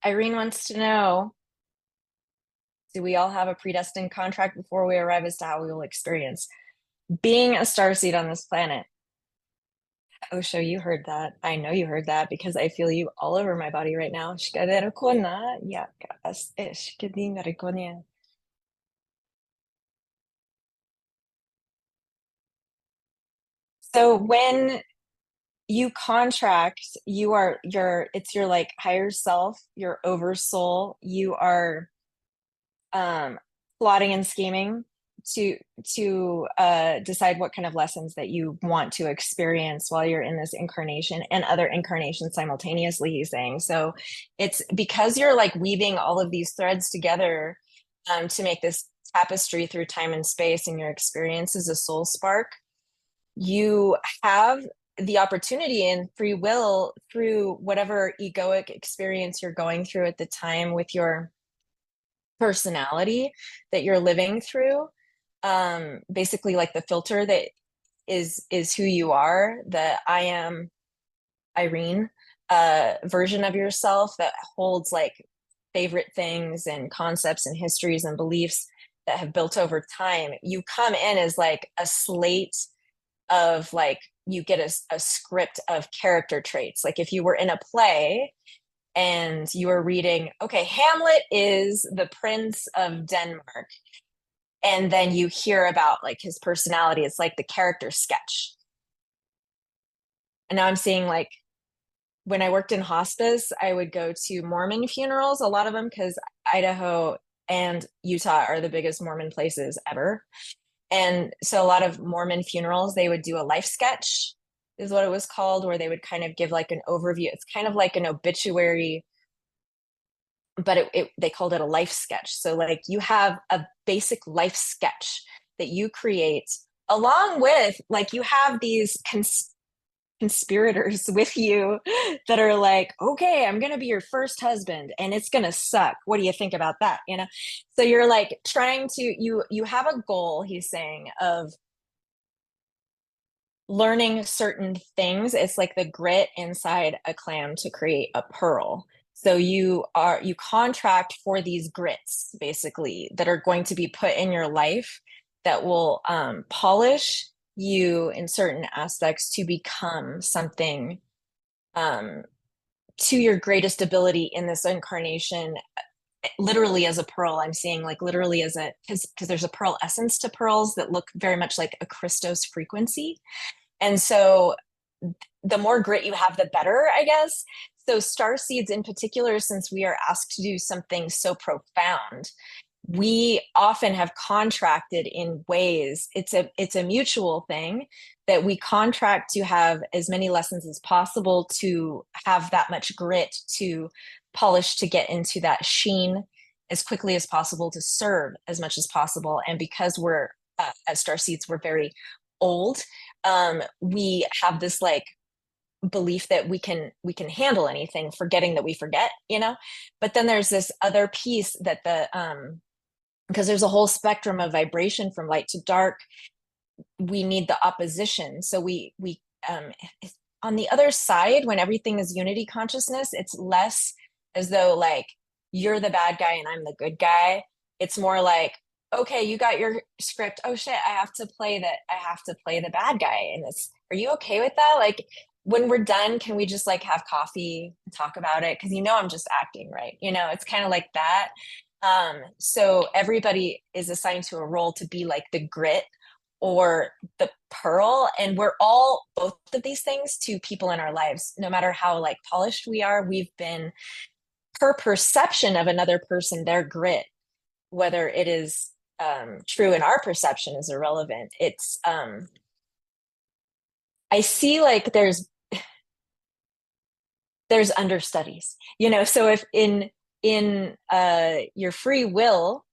Irene wants to know, do we all have a predestined contract before we arrive as to how we will experience being a starseed on this planet? Osho, you heard that. I know you heard that because I feel you all over my body right now. Shikadera kona, yakas, shikadinga konya. So when you contract, it's your like higher self, your oversoul. You are um, plotting and scheming to decide what kind of lessons that you want to experience while you're in this incarnation and other incarnations simultaneously, he's saying. So it's because you're like weaving all of these threads together to make this tapestry through time and space, and your experience is a soul spark. You have the opportunity and free will through whatever egoic experience you're going through at the time with your personality that you're living through, basically like the filter that is who you are, the I am Irene version of yourself that holds like favorite things and concepts and histories and beliefs that have built over time. You come in as like a slate of like, you get a script of character traits. Like if you were in a play and you are reading, okay, Hamlet is the Prince of Denmark. And then you hear about like his personality. It's like the character sketch. And now I'm seeing like when I worked in hospice, I would go to Mormon funerals, a lot of them, because Idaho and Utah are the biggest Mormon places ever. And so a lot of Mormon funerals, they would do a life sketch, is what it was called, where they would kind of give like an overview. It's kind of like an obituary, but they called it a life sketch. So like you have a basic life sketch that you create along with like you have these conspirators with you that are like, okay, I'm going to be your first husband and it's going to suck. What do you think about that? So you're like trying to, you have a goal, he's saying, of learning certain things. It's like the grit inside a clam to create a pearl. So you contract for these grits basically that are going to be put in your life that will polish you in certain aspects to become something um, to your greatest ability in this incarnation. Literally as a pearl, I'm seeing like literally as a because there's a pearl essence to pearls that look very much like a Christos frequency. And so the more grit you have, the better, I guess. So star seeds in particular, since we are asked to do something so profound, we often have contracted in ways, it's a mutual thing that we contract to have as many lessons as possible, to have that much grit to polish, to get into that sheen as quickly as possible, to serve as much as possible. And because we're as star seeds, we're very old, we have this like belief that we can handle anything, forgetting that we forget. But then there's this other piece that because there's a whole spectrum of vibration from light to dark, we need the opposition. So we on the other side, when everything is unity consciousness, it's less as though like you're the bad guy and I'm the good guy. It's more like, okay, you got your script. Oh shit, I have to play the bad guy in this. Are you okay with that? Like when we're done, can we just like have coffee and talk about it? Because I'm just acting, right? It's kind of like that. So everybody is assigned to a role to be like the grit or the pearl, and we're all both of these things to people in our lives. No matter how like polished we are, we've been, per perception of another person, their grit, whether it is true in our perception, is irrelevant. It's I see like there's understudies, so if in your free will,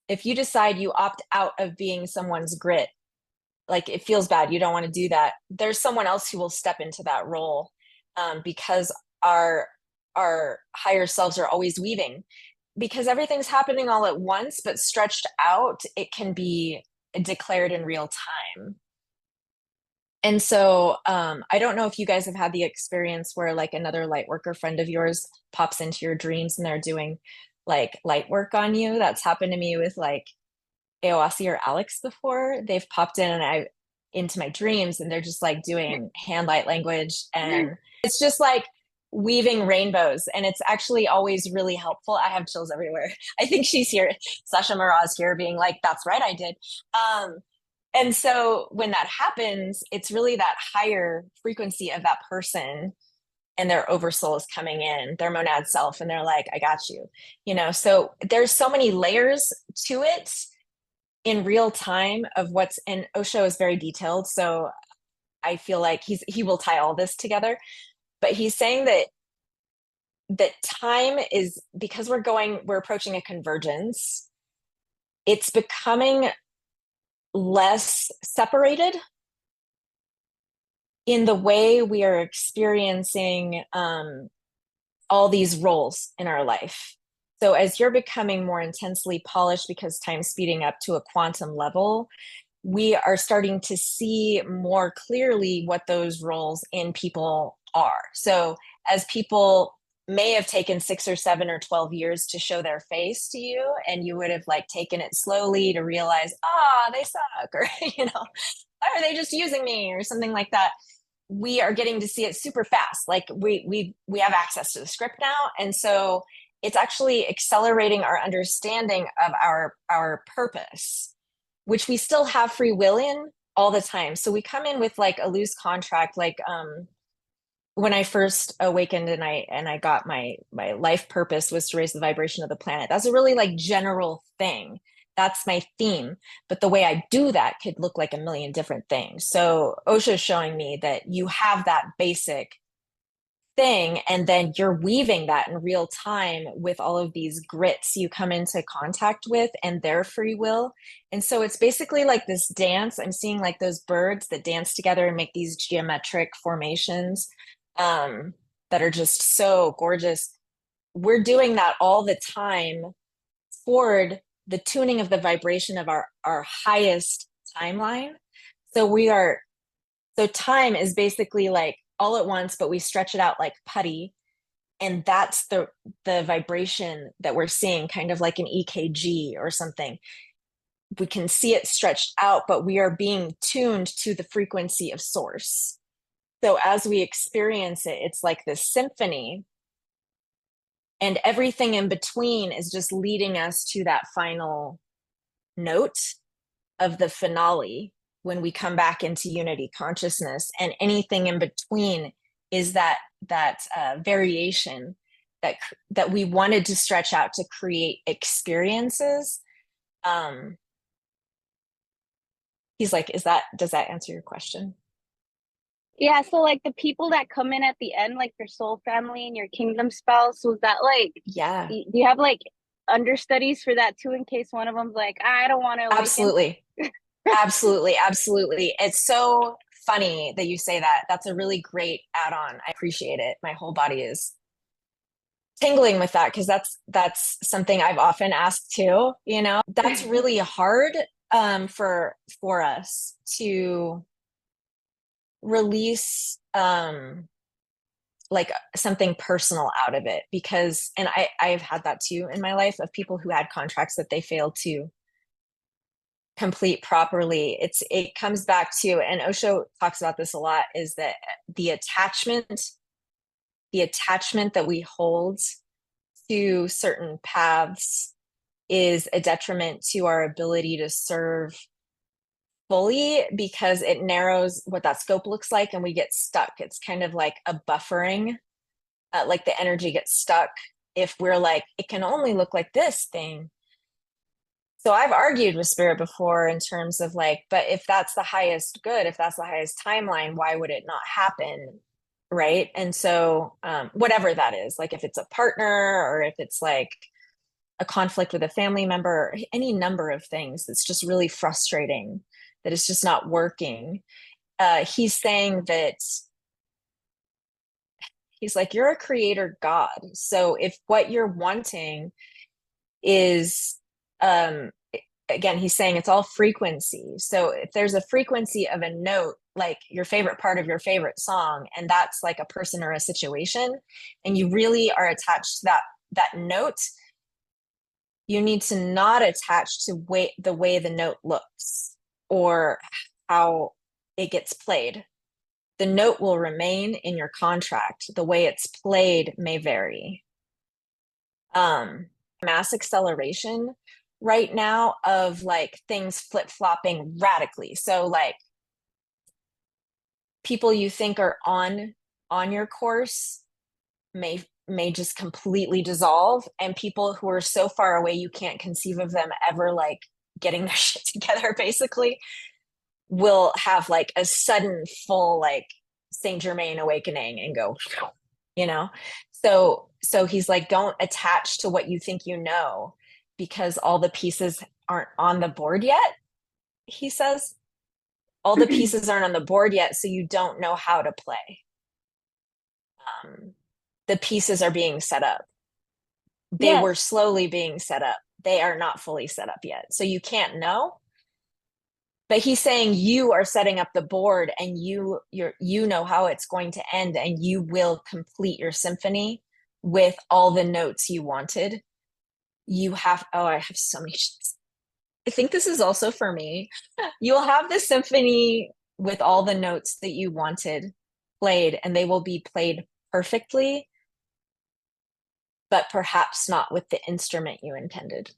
if you decide you opt out of being someone's grit, like it feels bad, you don't want to do that, there's someone else who will step into that role, because our higher selves are always weaving, because everything's happening all at once, but stretched out, it can be declared in real time. And so I don't know if you guys have had the experience where like another light worker friend of yours pops into your dreams and they're doing like light work on you. That's happened to me with like Aoasi or Alex before. They've popped in and I into my dreams and they're just like doing hand light language and it's just like weaving rainbows and it's actually always really helpful. I have chills everywhere. I think she's here. Sasha Miraz here being like, that's right, I did. And so when that happens, it's really that higher frequency of that person and their oversoul is coming in, their monad self, and they're like, I got you. So there's so many layers to it in real time of what's, and Osho is very detailed. So I feel like he will tie all this together. But he's saying that time is because we're approaching a convergence, it's becoming less separated in the way we are experiencing all these roles in our life. So as you're becoming more intensely polished because time's speeding up to a quantum level, we are starting to see more clearly what those roles in people are. So as people may have taken 6 or 7 or 12 years to show their face to you, and you would have like taken it slowly to realize, they suck, or are they just using me or something like that. We are getting to see it super fast. Like we have access to the script now, and so it's actually accelerating our understanding of our purpose, which we still have free will in all the time. So we come in with like a loose contract, like when I first awakened and I got my life purpose was to raise the vibration of the planet. That's a really like general thing. That's my theme. But the way I do that could look like a million different things. So Osho's showing me that you have that basic thing, and then you're weaving that in real time with all of these grits you come into contact with and their free will. And so it's basically like this dance. I'm seeing like those birds that dance together and make these geometric formations that are just so gorgeous. We're doing that all the time toward the tuning of the vibration of our highest timeline. So time is basically like all at once, but we stretch it out like putty. And that's the vibration that we're seeing, kind of like an EKG or something. We can see it stretched out, but we are being tuned to the frequency of source. So as we experience it, it's like this symphony, and everything in between is just leading us to that final note of the finale when we come back into unity consciousness. And anything in between is that variation that we wanted to stretch out to create experiences. He's like, does that answer your question? Yeah, so like the people that come in at the end, like your soul family and your kingdom spouse, was that like, Yeah, do you have like understudies for that too, in case one of them's like, I don't want to awaken? absolutely. Absolutely, absolutely. It's so funny that you say that. That's a really great add-on. I appreciate it. My whole body is tingling with that because that's something I've often asked too. That's really hard for us to release like something personal out of it, because and I've had that too in my life of people who had contracts that they failed to complete properly. It comes back to, and Osho talks about this a lot, is that the attachment that we hold to certain paths is a detriment to our ability to serve fully, because it narrows what that scope looks like and we get stuck. It's kind of like a buffering, like the energy gets stuck if we're like, it can only look like this thing. So I've argued with spirit before in terms of like, but if that's the highest good, if that's the highest timeline, why would it not happen? Right. And so whatever that is, like if it's a partner or if it's like a conflict with a family member, any number of things that's just really frustrating, that it's just not working. He's saying that he's like, you're a creator God. So if what you're wanting is again, he's saying it's all frequency. So if there's a frequency of a note, like your favorite part of your favorite song, and that's like a person or a situation, and you really are attached to that note, you need to not attach to the way the note looks or how it gets played. The note will remain in your contract. The way it's played may vary. Mass acceleration right now of like things flip-flopping radically. So like people you think are on your course may just completely dissolve, and people who are so far away you can't conceive of them ever like getting their shit together basically will have like a sudden full like Saint Germain awakening and go, you know. So he's like, don't attach to what you think you know because all the pieces aren't on the board yet, he says. All the pieces aren't on the board yet, so you don't know how to play. The pieces are being set up. They were Yes. slowly being set up. They are not fully set up yet. So you can't know. But he's saying you are setting up the board, and you know how it's going to end, and you will complete your symphony with all the notes you wanted. You have, oh, I have so many. I think this is also for me. You'll have the symphony with all the notes that you wanted played, and they will be played perfectly, but perhaps not with the instrument you intended.